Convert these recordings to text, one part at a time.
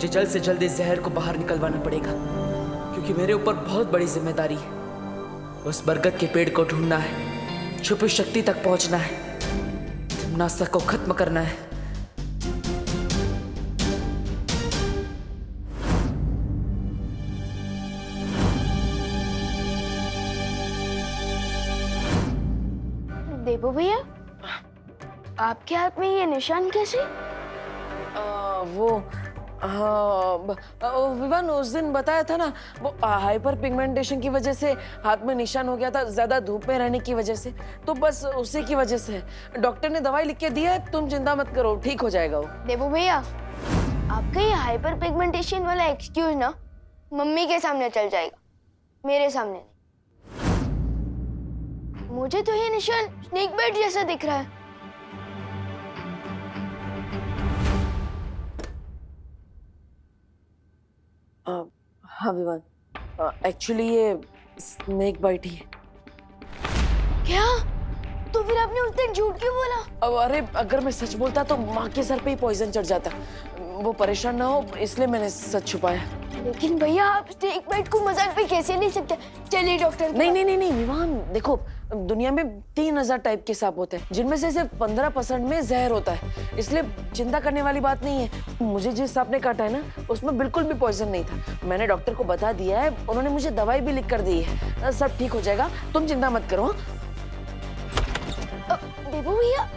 मुझे जल्द से जल्द इस जहर को बाहर निकलवाना पड़ेगा, क्योंकि मेरे ऊपर बहुत बड़ी जिम्मेदारी है। उस बरगद के पेड़ को ढूंढना है, छुपी शक्ति तक पहुंचना है, नासा को खत्म करना है। देबू भैया, आपके हाथ में ये निशान कैसे? विवान उस दिन बताया था ना, वो हाइपर पिगमेंटेशन की वजह से हाथ में निशान हो गया था, ज्यादा धूप में रहने की वजह से। तो बस उसी की वजह से डॉक्टर ने दवाई लिख के दी है, तुम चिंता मत करो, ठीक हो जाएगा वो। देबू भैया, आपका ये हाइपर पिगमेंटेशन वाला एक्सक्यूज ना मम्मी के सामने चल जाएगा, मेरे सामने नहीं। मुझे तो ये निशान स्नेक बाइट जैसा दिख रहा है। हाँ विवान, एक्चुअली ये स्नेक बाइट ही है। क्या? तो फिर आपने उस दिन झूठ क्यों बोला? अब अरे अगर मैं सच बोलता तो माँ के सर पे ही पॉइजन चढ़ जाता, वो परेशान ना हो इसलिए मैंने सच छुपाया। लेकिन भैया, आप स्नेक बाइट को मजाक में कैसे नहीं सकते? चलिए डॉक्टर। नहीं विवान, देखो दुनिया में 3000 टाइप के सांप होते हैं, जिनमें से सिर्फ 15% में जहर होता है, इसलिए चिंता करने वाली बात नहीं है। मुझे जिस सांप ने काटा है ना, उसमें बिल्कुल भी पॉइजन नहीं था। मैंने डॉक्टर को बता दिया है, उन्होंने मुझे दवाई भी लिख कर दी है, सब ठीक हो जाएगा, तुम चिंता मत करो। देबू भैया,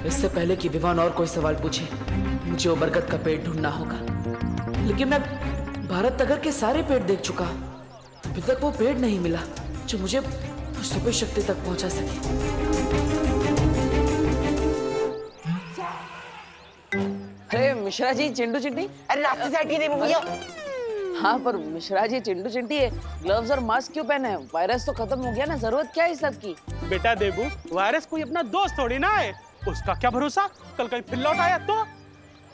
इससे पहले कि विवान और कोई सवाल पूछे, मुझे वो बरगद का पेड़ ढूंढना होगा। लेकिन मैं भारत नगर के सारे पेड़ देख चुका, अभी तक वो पेड़ नहीं मिला जो मुझे सुपर शक्ति तक पहुंचा सके। अरे मिश्रा जी, चिंटू चिंटी, अरे रास्ते से हटिए देबू भैया। हाँ पर मिश्रा जी, चिंटू चिंटी है, ग्लव्स और मास्क क्यों पहने हैं? वायरस तो खत्म हो गया ना, जरूरत क्या है इस सब की? बेटा देबू, वायरस कोई अपना दोस्त थोड़ी ना है, उसका क्या भरोसा कल कहीं फिर लौट आया तो।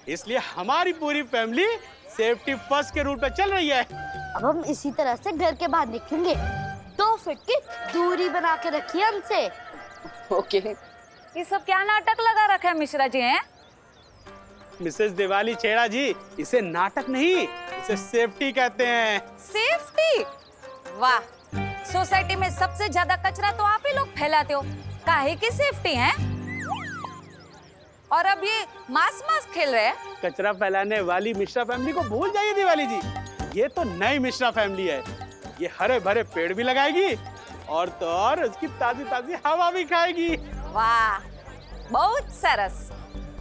इसलिए हमारी पूरी फैमिली सेफ्टी फर्स्ट के रूल पे चल रही है। अब हम इसी तरह से घर के बाहर निकलेंगे। 2 फीट की दूरी बना के रखिए हमसे। ओके। ये सब क्या नाटक लगा रखा है मिश्रा जी हैं? मिसेस दिवाली छेड़ा जी, इसे नाटक नहीं, इसे सेफ्टी कहते हैं। सेफ्टी? वाह, सोसाइटी में सबसे ज्यादा कचरा तो आप ही लोग फैलाते हो, काहे की सेफ्टी है? और अब ये मास खेल रहे हैं। कचरा फैलाने वाली मिश्रा फैमिली को भूल जाइए दिवाली जी, ये तो नई मिश्रा फैमिली है। ये हरे भरे पेड़ भी लगाएगी और तो और उसकी ताजी ताजी हवा भी खाएगी। वाह, बहुत सरस।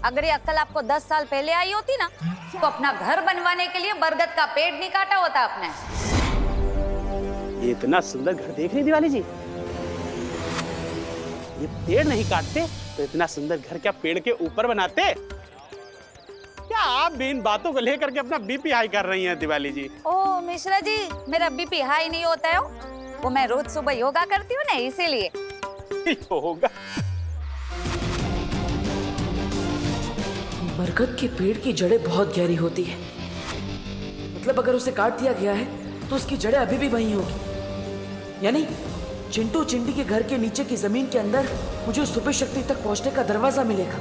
अगर ये अक्ल आपको 10 साल पहले आई होती ना, तो अपना घर बनवाने के लिए बरगद का पेड़ नहीं काटा होता आपने। ये इतना सुंदर घर देख रही दिवाली जी, ये पेड़ नहीं काटते तो इतना सुंदर घर क्या पेड़ के ऊपर बनाते? क्या आप भी इन बातों को लेकर के अपना बीपी हाई कर रही हैं दिवाली जी? ओ मिश्रा जी, मेरा बीपी हाई नहीं होता है, वो मैं रोज सुबह योगा करती हूँ ना, इसीलिए। होगा। बरगद के पेड़ की जड़ें बहुत गहरी होती है, मतलब अगर उसे काट दिया गया है तो उसकी जड़ें अभी भी वहीं होगी। यानी चिंटू चिंटी के घर के नीचे की जमीन के अंदर मुझे उस सुपर शक्ति तक पहुंचने का दरवाजा मिलेगा।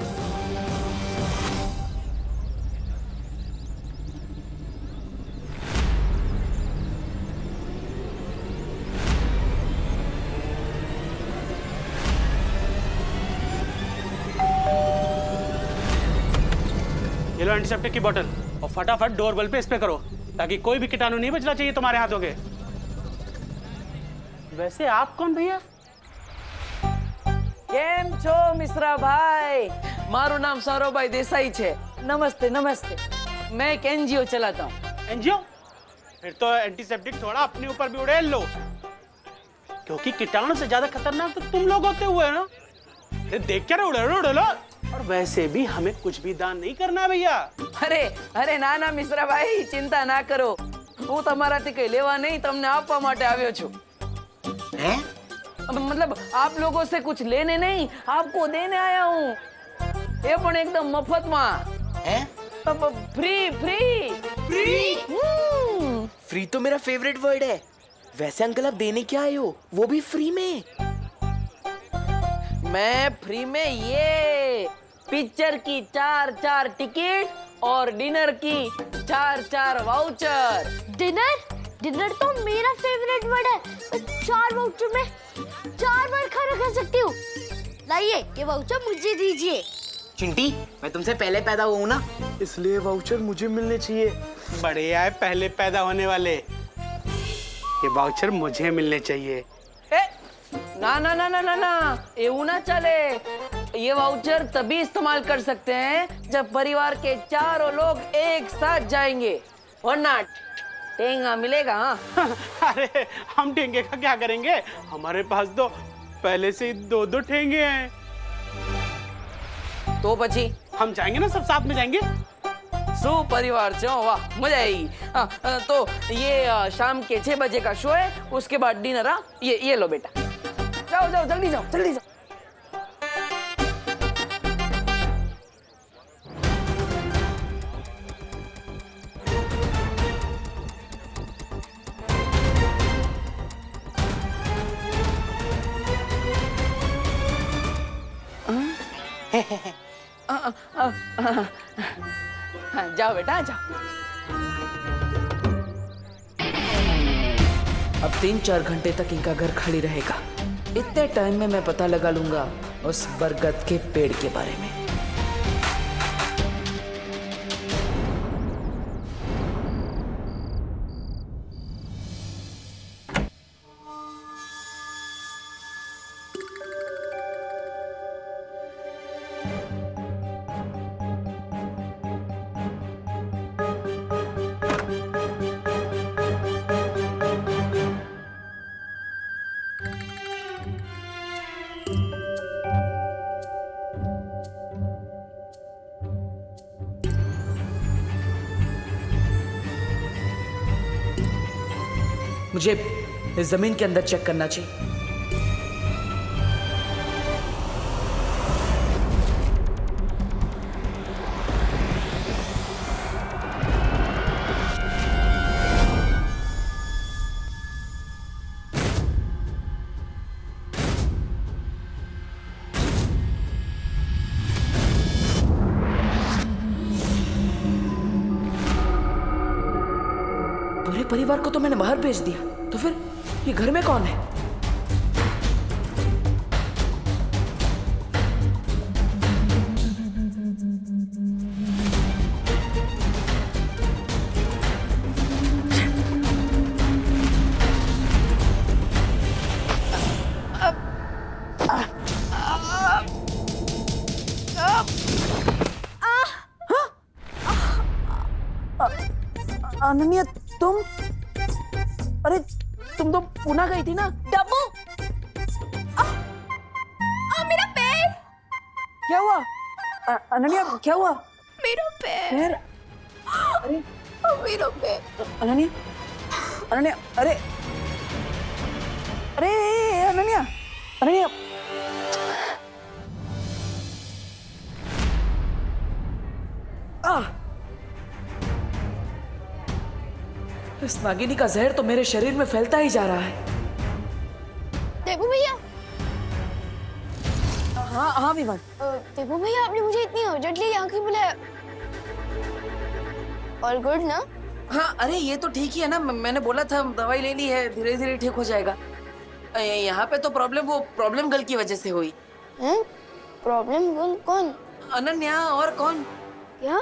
ये लो एंटीसेप्टिक की बोतल और फटाफट डोरबेल पे स्प्रे करो, ताकि कोई भी कीटाणु नहीं बचना चाहिए तुम्हारे हाथों के। वैसे आप कौन भैया? केम छो मिश्रा भाई? मारू नाम सौरभभाई देसाई छे। नमस्ते नमस्ते। मैं एक एनजीओ चलाता हूँ। एनजीओ? फिर तो एंटीसेप्टिक थोड़ा अपने ऊपर भी उड़ेल लो, क्योंकि कीटाणु से ज्यादा खतरनाक तो तुम लोग होते हुए ना। देख क्या उड़े लो। और वैसे भी हमें कुछ भी दान नहीं करना है भैया। अरे अरे ना ना मिश्रा भाई, चिंता ना करो, હું તમારાથી કઈ લેવા નહીં, તમને આપવા માટે આવ્યો છું। हैं? मतलब आप लोगों से कुछ लेने नहीं, आपको देने आया हूँ। ये पण एकदम मफत में। हैं? Free free free? फ्री तो मेरा फेवरेट वर्ड है। वैसे अंकल आप देने क्या आए हो, वो भी फ्री में? मैं फ्री में ये पिक्चर की 4 टिकट और डिनर की 4 वाउचर। डिनर? डिनर तो मेरा फेवरेट वर्ड है। मैं 4 वाउचर में 4 बार खाना खा सकती हूँ। लाइए, ये वाउचर मुझे दीजिए। चिंटी, मैं तुमसे पहले पैदा हुआ हूँ ना, इसलिए वाउचर मुझे मिलने चाहिए। बढ़िया है, पहले पैदा होने वाले। ये वाउचर मुझे मिलने चाहिए। ए, ना ना ना ना ना ना, એવું ना चले। ये वाउचर तभी इस्तेमाल कर सकते हैं जब परिवार के चारों लोग एक साथ जाएंगे, वरना टेंगा मिलेगा। हाँ? अरे हम ठेंगे का क्या करेंगे? हमारे पास तो पहले से ही 2 ठेंगे हैं। तो बची हम जाएंगे ना, सब साथ में जाएंगे। परिवार से वाह, मजा आएगी। तो ये शाम के 6 बजे का शो है, उसके बाद डिनर। ये लो बेटा, जाओ जाओ, जल्दी जाओ, जल्दी जाओ। हाँ, जाओ बेटा, जाओ। अब 3-4 घंटे तक इनका घर खाली रहेगा। इतने टाइम में मैं पता लगा लूंगा उस बरगद के पेड़ के बारे में। मुझे इस जमीन के अंदर चेक करना चाहिए। पूरे परिवार को तो मैंने बाहर भेज दिया, तो फिर ये घर में कौन है? अनन्या, तुम? अरे तुम तो पुणे गई थी ना? डब्बू, मेरा पैर। क्या हुआ? अनन्या, क्या हुआ? मेरा पैर। पैर? अरे मेरा पैर। अनन्या, अनन्या, अरे अरे अनन्या, अनन्या, इस नागिनी का जहर तो मेरे शरीर में फैलता ही जा रहा है। देबू भैया, हाँ हाँ विमान। देबू भैया, आपने मुझे इतनी अर्जेंटली यहाँ क्यों बुलाया? ऑल गुड ना? हाँ, अरे ये तो ठीक ही है ना, मैंने बोला था दवाई लेनी है, धीरे धीरे ठीक हो जाएगा। यहाँ पे तो प्रॉब्लम गर्ल की वजह से हुई। प्रॉब्लम गर्ल कौन? अनन्या, और कौन? क्या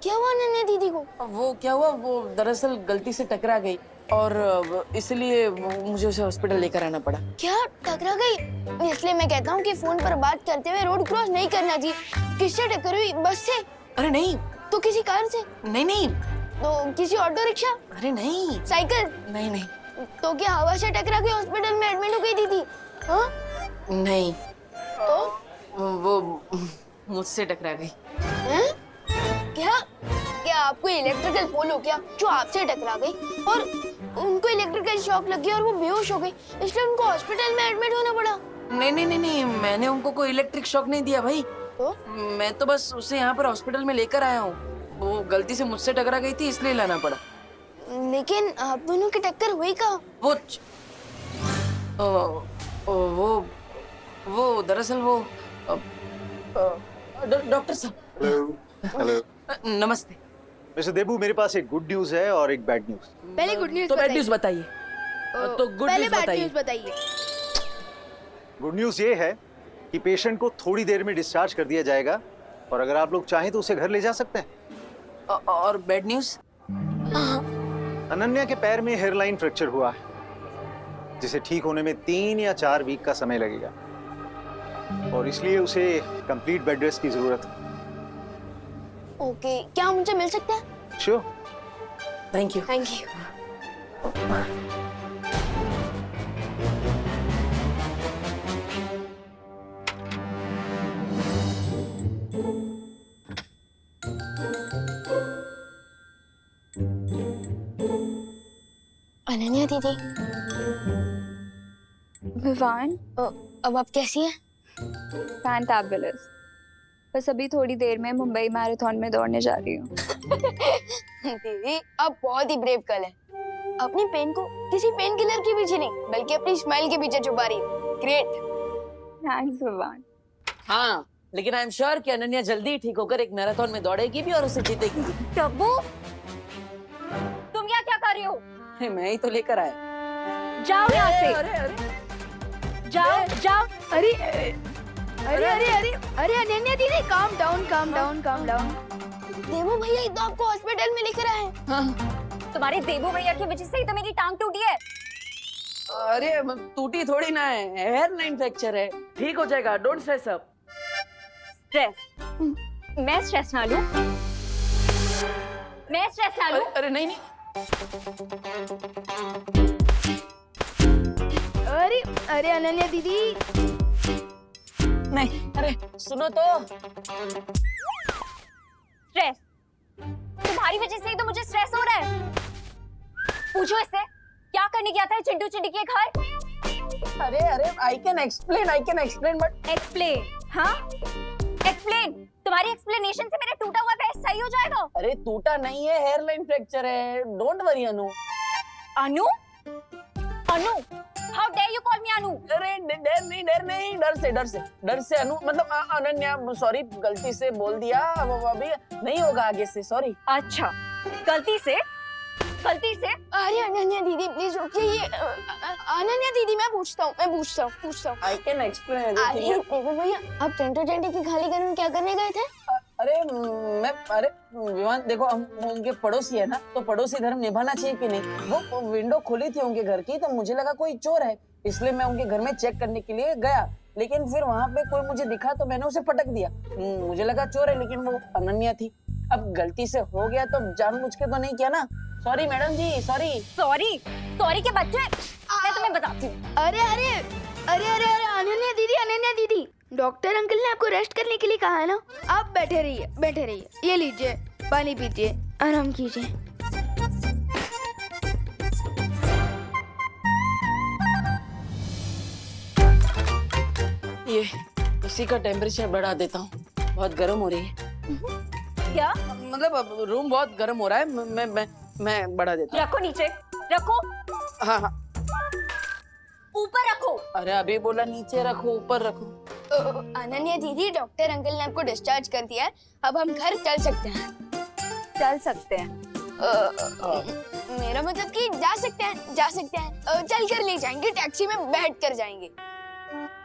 क्या हुआ नन्या दीदी को? वो क्या हुआ, वो दरअसल गलती से टकरा गई और इसलिए मुझे उसे हॉस्पिटल लेकर आना पड़ा। क्या टकरा गई? इसलिए मैं कहता हूँ कि फोन पर बात करते हुए रोड क्रॉस नहीं करना चाहिए। किससे टक्कर हुई? बस से? अरे नहीं। तो किसी कार से? नहीं नहीं। तो किसी ऑटो रिक्शा? अरे नहीं। साइकिल? नहीं नहीं। तो क्या हवा से टकरा के हॉस्पिटल में एडमिट हो गई दीदी? हाँ? नहीं। तो वो मुझसे टकरा गई। हैं? क्या आपको इलेक्ट्रिकल पोल हो गया जो आपसे टकरा गई और उनको इलेक्ट्रिकल शॉक लग गया और वो बेहोश हो गई, इसलिए उनको हॉस्पिटल में एडमिट होना पड़ा? नहीं नहीं नहीं नहीं, मैंने उनको कोई इलेक्ट्रिक शॉक नहीं दिया भाई। तो मैं तो बस उसे यहाँ पर हॉस्पिटल में लेकर आया हूँ। वो गलती से मुझसे टकरा गई थी, इसलिए लाना पड़ा। लेकिन आप दोनों की टक्कर हुई कहाँ? वो वो दरअसल वो डॉक्टर साहब। हेलो हेलो नमस्ते। मिस्टर देबू, मेरे पास एक गुड न्यूज है और एक बैड न्यूज। पहले गुड न्यूज़ तो बैड न्यूज बताइए। तो गुड पहले न्यूज बैड बताइए। न्यूज़ बताइए। गुड न्यूज ये है कि पेशेंट को थोड़ी देर में डिस्चार्ज कर दिया जाएगा और अगर आप लोग चाहें तो उसे घर ले जा सकते हैं। और बैड न्यूज? अनन्या के पैर में हेयरलाइन फ्रैक्चर हुआ है, जिसे ठीक होने में 3 या 4 वीक का समय लगेगा और इसलिए उसे कंप्लीट बेड रेस्ट की जरूरत है। ओके, क्या हम उनसे मिल सकते हैं? Sure. Thank you. Thank you. Ananya दीदी, विवान, अब आप कैसी हैं? फैंटाबुलस। बस अभी थोड़ी देर में मुंबई मैराथन में दौड़ने जा रही हूँ। दीदी, आप बहुत ही ब्रेव गर्ल हैं। अपनी पेन को किसी पेन किलर के पीछे नहीं, बल्कि अपनी स्माइल के पीछे छुपा रही है। ग्रेट। थैंक्स विवान। हाँ, लेकिन आई एम श्योर कि अनन्या जल्दी ही ठीक होकर एक मैराथन में दौड़ेगी भी और उसे जीतेगी भी। टब्बू, तुम यहाँ क्या कर रही हो? मैं ही तो लेकर आया। जाओ यहाँ से। जाओ जाओ। अरे अरे अरे अरे अरे अनन्या दीदी, calm down calm down calm down. देवो भैया ये तो आपको हॉस्पिटल में लेकर आए हैं। हाँ। तुम्हारे देबू भैया की वजह से ही तो मेरी टांग टूटी है। अरे टूटी थोड़ी ना है, हेयरलाइन फ्रैक्चर है, ठीक हो जाएगा। Don't stress up. स्ट्रेस? मैं स्ट्रेस ना लूं? मैं स्ट्रेस ना लूं? अरे नहीं नहीं। अरे अरे अनन्या दीदी, नहीं, अरे सुनो तो। स्ट्रेस? तुम्हारी वजह से ही तो मुझे स्ट्रेस हो रहा है। पूछो इससे, क्या करने गया था चिंटू चिंटी के घर? अरे अरे I can explain but. Explain? हाँ, एक्सप्लेन। तुम्हारी एक्सप्लेनेशन से मेरा टूटा हुआ पैर सही हो जाएगा। अरे टूटा नहीं है, हेयरलाइन फ्रैक्चर है। Don't worry Anu. Anu? Anu? How dare you call me Anu? अरे डर से अनु, मतलब अनन्या, सॉरी, गलती से बोल दिया। अब अभी नहीं होगा आगे से, सॉरी। अच्छा, गलती से? अरे अनन्या दीदी प्लीज रुकिए। ये अनन्या दीदी, मैं पूछता हूँ। I can explain. अरे देखो भैया, आप चिंटू चिंटी की खाली घर में क्या करने गए थे? अरे विवान, देखो हम उनके पड़ोसी है ना, तो पड़ोसी धर्म निभाना चाहिए कि नहीं। वो विंडो खुली थी उनके घर की, तो मुझे लगा कोई चोर है, इसलिए मैं उनके घर में चेक करने के लिए गया। लेकिन फिर वहाँ पे कोई मुझे दिखा तो मैंने उसे पटक दिया। मुझे लगा चोर है, लेकिन वो अनन्या थी। अब गलती से हो गया तो जानबूझ के तो नहीं किया ना। सॉरी मैडम जी, सॉरी के बच्चे, मैं तुम्हें बताती हूँ। अरे अरे अरे अरे अरे अनन्या दीदी, डॉक्टर अंकल ने आपको रेस्ट करने के लिए कहा है ना। आप बैठे रहिए। ये लीजिए, पानी पीजिए, आराम कीजिए। ये इसी का टेम्परेचर बढ़ा देता हूँ, बहुत गर्म हो रही है। क्या? मतलब अब रूम बहुत गर्म हो रहा है। मैं बढ़ा देता हूँ। रखो नीचे, रखो। हाँ। ऊपर रखो। अरे अभी बोला नीचे रखो, ऊपर रखो। अनन्या दीदी, डॉक्टर अंकल ने आपको डिस्चार्ज कर दिया है। अब हम घर चल सकते हैं। मेरा मतलब कि जा सकते हैं। चल कर ले जाएंगे, टैक्सी में बैठ कर जाएंगे।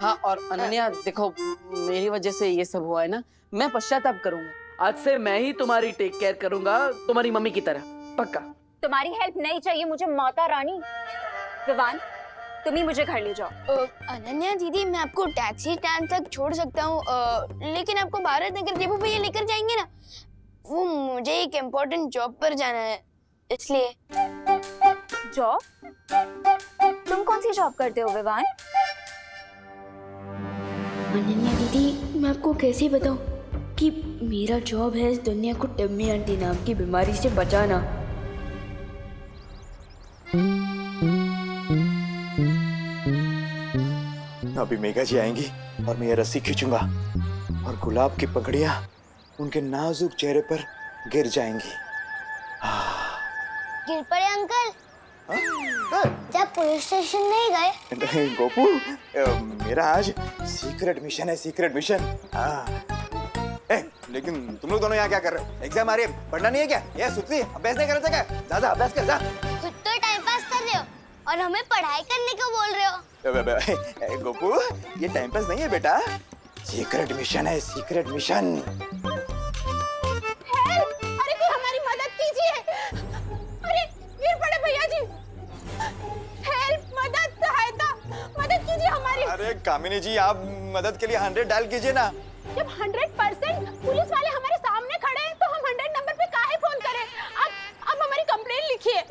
हाँ, और अनन्या देखो, मेरी वजह से ये सब हुआ है ना, मैं पश्चाताप करूंगा। आज से मैं ही तुम्हारी टेक केयर करूंगा, तुम्हारी मम्मी की तरह, पक्का। तुम्हारी हेल्प नहीं चाहिए मुझे, माता रानी। विवान, तुम ही मुझे घर ले जाओ। अनन्या दीदी, मैं आपको टैक्सी स्टैंड तक छोड़ सकता हूँ, लेकिन आपको भारत नगर देवो भैया लेकर जाएंगे ना। वो मुझे एक इम्पोर्टेंट जॉब पर जाना है, इसलिए। जॉब? तुम कौन सी जॉब करते हो विवान? अनन्या दीदी, मैं आपको कैसे बताऊं कि मेरा जॉब है इस दुनिया को टम्मी आंटी नाम की बीमारी से बचाना। अभी मेघा जी आएंगी और मैं ये रस्सी खींचूंगा और गुलाब की पकड़ियां उनके नाजुक चेहरे पर गिर जाएंगी। गिर पड़े अंकल। जब पुलिस स्टेशन नहीं गए? नहीं गोपू, मेरा आज सीक्रेट मिशन है, सीक्रेट मिशन। लेकिन तुम लोग दोनों यहाँ क्या कर रहे हो? एग्जाम आ रही है, पढ़ना नहीं है क्या? ये सुतली अभ्यास नहीं करते क्या? जा जा अभ्यास कर जा। खुद तो टाइम पास कर रहे हो और हमें पढ़ाई करने को बोल रहे हो। गोपू, ये टाइम पास नहीं है बेटा, सीक्रेट मिशन है, सीक्रेट मिशन। अरे कोई हमारी मदद कीजिए। अरे गिर पड़े भैया जी। हेल्प, मदद, सहायता, मदद कीजिए हमारी। अरे कामिनी जी, आप मदद के लिए 100 डायल कीजिए ना। जब 100% पुलिस वाले हमारे सामने खड़े हैं तो हम 100 नंबर पे काहे फोन करें? अब हमारी कंप्लेंट लिखिए।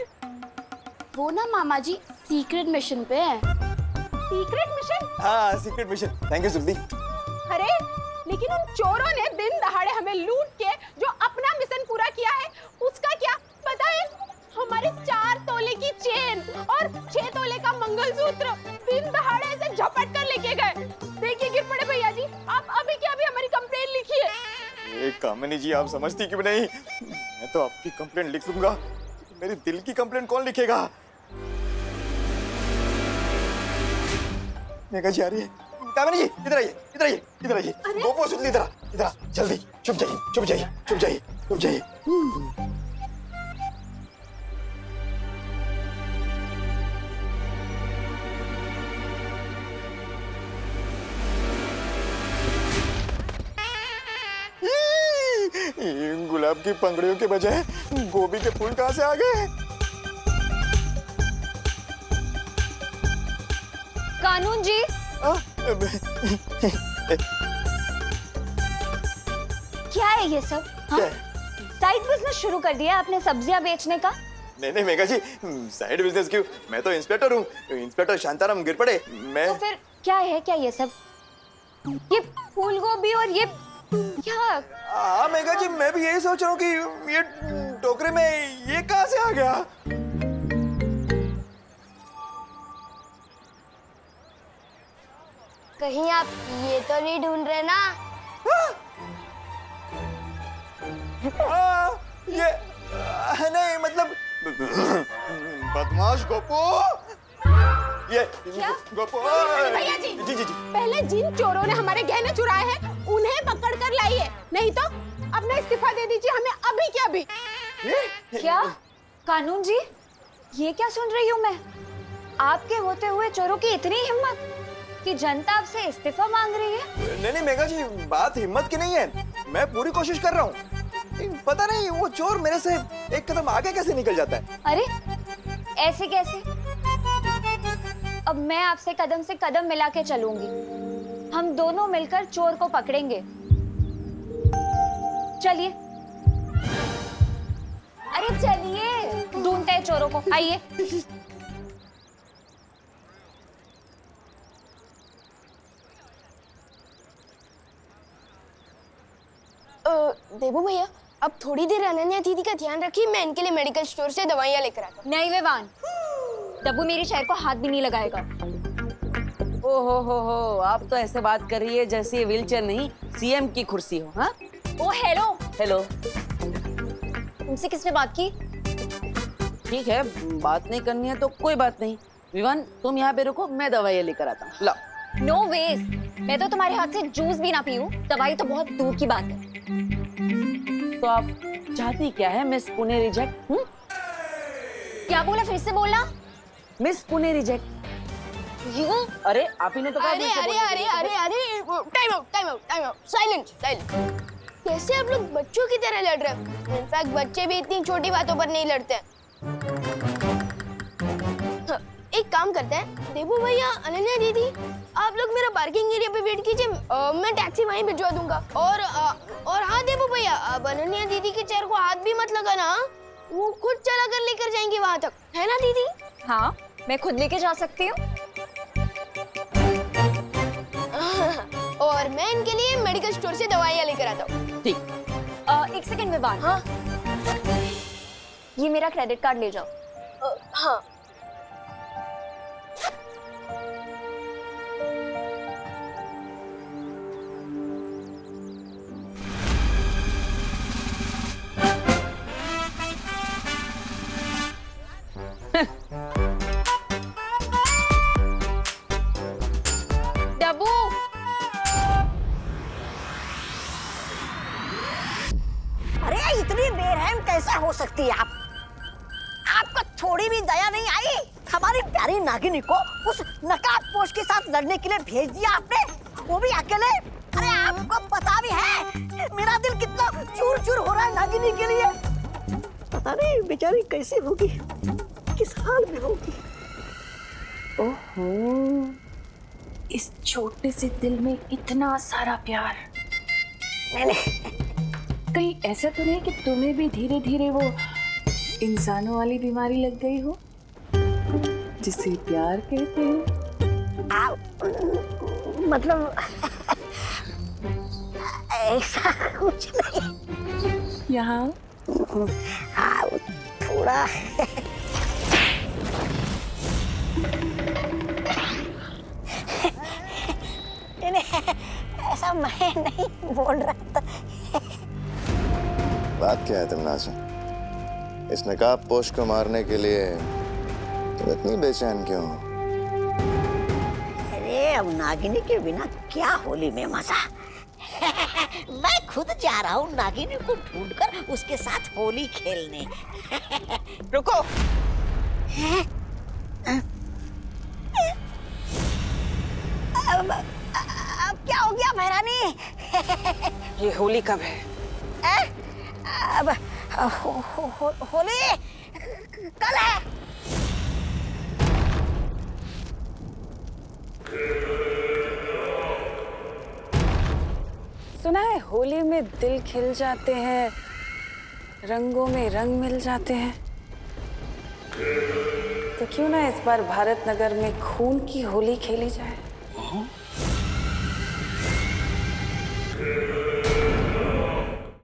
वो ना मामा जी सीक्रेट मिशन पे है। Secret mission? हाँ, सीक्रेट मिशन। थैंक यू सुल्दी। अरे लेकिन उन चोरों ने दिन दहाड़े हमें लूट के जो अपना मिशन पूरा किया है उसका क्या बताएं? हमारे 4 तोले की चेन और 6 तोले का मंगलसूत्र दिन दहाड़े से झपट कर लेके गए। देखिए गिर पड़े भैया जी, आप अभी के अभी हमारी कंप्लेंट लिखिए। कामिनी जी, आप समझती क्यों नहीं? मैं तो आपकी कंप्लेंट लिख लूंगा, मेरी दिल की कंप्लेंट कौन लिखेगा? मेघा जी आ रही है। कामिनी जी, इधर आइए, इधर आइए, इधर आइए। गोपू सुन, इधर इधर जल्दी। चुप जाइए, चुप जाइए, चुप जाइए, चुप जाइए। गुलाब की पंखुड़ियों के बजाय गोभी के फूल कहाँ से आ गए? कानून जी, क्या है ये सब? हाँ? साइड बिजनेस शुरू कर दिया आपने सब्जियां बेचने का? नहीं मेघा जी, साइड बिजनेस क्यों? मैं तो इंस्पेक्टर हूँ, इंस्पेक्टर शांताराम गिर पड़े। मैं तो फिर क्या है, क्या ये सब? ये फूल गोभी और ये क्या? हाँ मेघा जी, मैं भी यही सोच रहा हूँ कि ये टोकरे में ये कहाँ से आ गया? कहीं आप ये तो नहीं ढूंढ रहे ना? ये नहीं, मतलब बदमाश गोपू। ये गोपू। भैया जी, जी जी जी। पहले जिन चोरों ने हमारे गहने चुराए हैं उन्हें पकड़ कर लाइए, नहीं तो अपना इस्तीफा दे दीजिए हमें अभी के अभी। क्या? कानून जी, ये क्या सुन रही हूँ मैं? आपके होते हुए चोरों की इतनी हिम्मत कि जनता आपसे इस्तीफा मांग रही है? नहीं मेघा जी, बात हिम्मत की नहीं है, मैं पूरी कोशिश कर रहा हूँ। पता नहीं वो चोर मेरे से एक कदम आगे कैसे निकल जाता है। अरे ऐसे कैसे? अब मैं आपसे कदम से कदम मिला के चलूंगी, हम दोनों मिलकर चोर को पकड़ेंगे। चलिए, अरे चलिए, ढूंढते हैं चोरों को, आइए। देबू भैया, अब थोड़ी देर अनन्या दीदी का ध्यान रखिए, मैं इनके लिए मेडिकल स्टोर से दवाइयाँ लेकर आता हूँ। नहीं विवान, डब्बू मेरी शहर को हाथ भी नहीं लगाएगा। ओ हो, आप तो ऐसे बात कर रही है जैसे ये व्हीलचेयर नहीं सीएम की कुर्सी हो। हाँ, ओ हेलो हेलो। तुमसे किसने बात की? ठीक है, बात नहीं करनी है तो कोई बात नहीं। विवान, तुम यहाँ पे रुको, मैं दवाइयाँ लेकर आता हूँ। लाओ। नो वेज, मैं तो तुम्हारे हाथ से जूस भी ना पीऊं, दवाई तो बहुत दूर की बात है। तो आप चाहती क्या है मिस पुणे रिजेक्ट? क्या बोला, फिर से बोलना। Miss Pune reject. यू? अरे आप ही ने तो कहा। अरे अरे अरे अरे अरे, time out, time out, time out, silence, silence. कैसे आप लोग बच्चों की तरह लड़ रहे हो? इनफैक्ट बच्चे भी इतनी छोटी बातों पर नहीं लड़ते हैं। एक काम करते हैं, देबू भैया, अनन्या दीदी, आप लोग मेरा पार्किंग एरिया पे वेट कीजिए, मैं टैक्सी वहीं भिजवा दूंगा। और हाँ देबू भैया, अब अनन्या दीदी के चेयर को हाथ भी मत लगाना, वो खुद चला कर लेकर जाएंगी वहां तक, है ना दीदी? हाँ, मैं खुद लेके जा सकती हूँ। और मैं इनके लिए मेडिकल स्टोर से दवाइयाँ लेकर आता हूँ। ठीक। एक सेकंड में बात। हाँ ये मेरा क्रेडिट कार्ड ले जाओ। हाँ। हो सकती है आप? आपको थोड़ी भी दया नहीं आई? हमारी प्यारी नागिनी को उस नकाबपोश के साथ लड़ने के लिए भेज दिया आपने, वो भी अकेले। अरे आपको पता भी है मेरा दिल कितना चूर चूर हो रहा है नागिनी के लिए। पता नहीं बेचारी कैसी होगी, किस हाल में होगी। ओहो, इस छोटे से दिल में इतना सारा प्यार। कहीं ऐसा तो नहीं कि तुम्हें भी धीरे धीरे वो इंसानों वाली बीमारी लग गई हो जिसे प्यार कहते हैं? मतलब ऐसा कुछ नहीं। यहाँ हाँ थोड़ा ऐसा मैं नहीं बोल रहा था। बात क्या है तुमना से? इस नकाब पोश को मारने के लिए तुम इतनी बेचैन क्यों हो? अरे अब नागिनी के बिना क्या होली में मजा। मैं खुद जा रहा हूँ नागिनी को ढूंढकर उसके साथ होली खेलने। रुको। अब क्या हो गया महारानी? ये होली कब है? अब होली कल है। सुना है होली में दिल खिल जाते हैं, रंगों में रंग मिल जाते हैं। तो क्यों ना इस बार भारत नगर में खून की होली खेली जाए?